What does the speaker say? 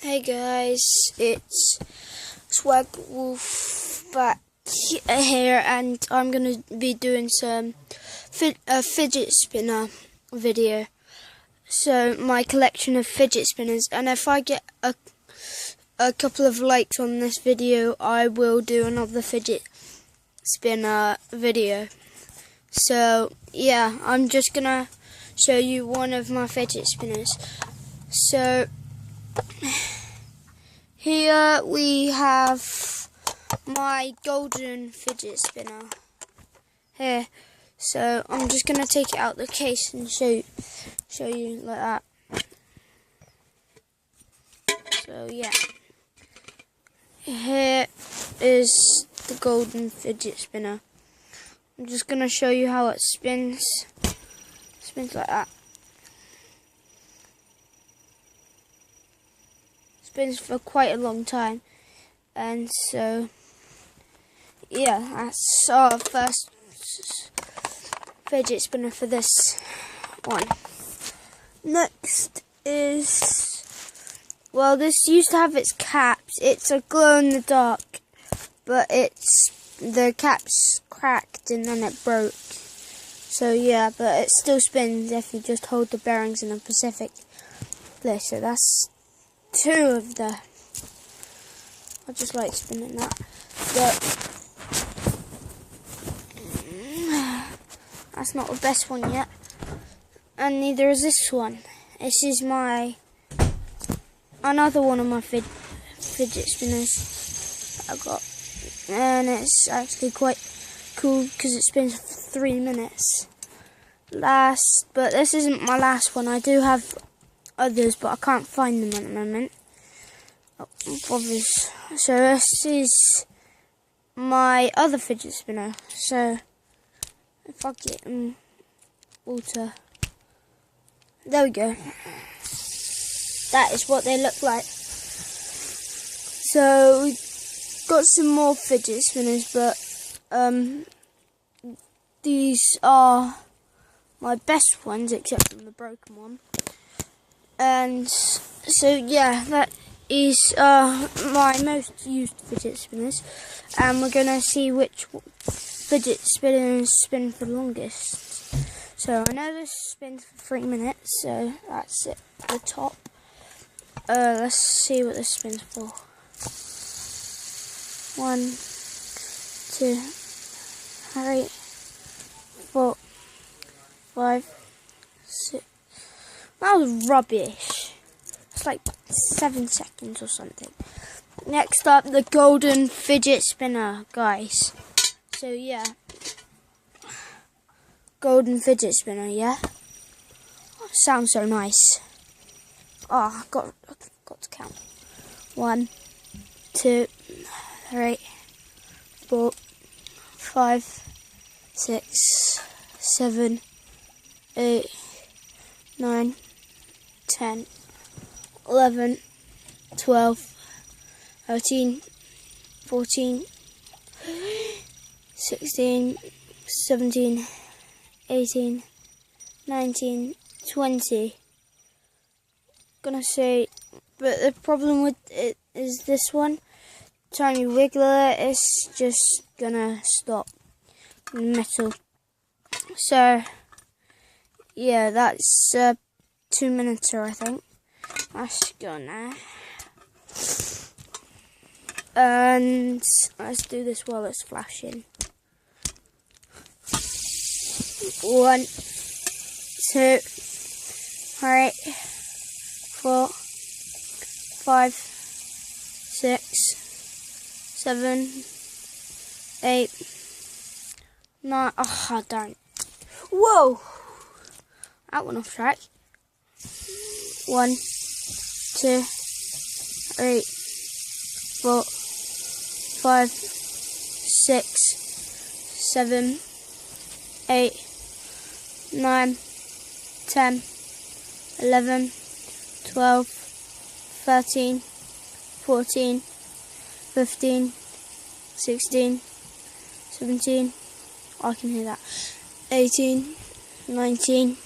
Hey guys, it's Swag Wolf back here, and I'm gonna be doing some fidget spinner video. So my collection of fidget spinners, and if I get a couple of likes on this video, I will do another fidget spinner video. So yeah, I'm just gonna show you one of my fidget spinners. So here we have my golden fidget spinner here. So I'm just gonna take it out the case and show you like that. So yeah, here is the golden fidget spinner. I'm just gonna show you how it spins. Spins like that. Spins for quite a long time, and so yeah, that's our first fidget spinner for this one. Next is, well, this used to have its caps. It's a glow in the dark, but the caps cracked and then it broke. So yeah, but it still spins if you just hold the bearings in a specific place. So that's two of the, I just like spinning that, but that's not the best one yet, and neither is this one. This is another one of my fidget spinners I got, and it's actually quite cool because it spins for 3 minutes. But this isn't my last one. I do have others, but I can't find them at the moment. Obvious. So this is my other fidget spinner. So if I get water, there we go. That is what they look like. So we got some more fidget spinners, but these are my best ones, except for the broken one. And so yeah, that is my most used fidget spinners, and we're gonna see which fidget spinners spin for the longest. So I know this spins for 3 minutes, so that's it at the top. Let's see what this spins for. 1, 2, 3, 4, 5, 6. That was rubbish. It's like 7 seconds or something. Next up, the golden fidget spinner, guys. So yeah, golden fidget spinner, yeah. Oh, sounds so nice. Oh, I got to count. 1, 2, 3, 4, 5, 6, 7, 8, 9, 10, 11, 12, 13, 14, 16, 17, 18, 19, 20. Gonna say, but the problem with it is this one. Time you wiggle it, it's just gonna stop metal. So yeah, that's 2 minutes, I think. Let's go now. And let's do this while it's flashing. 1, 2, 3, 4, 5, 6, 7, 8, 9. Oh, I don't. Whoa! That went off track. 1, 2, 3, 4, 5, 6, 7, 8, 9, 10, 11, 12, 13, 14, 15, 16, 17. I can hear that. 18, 19.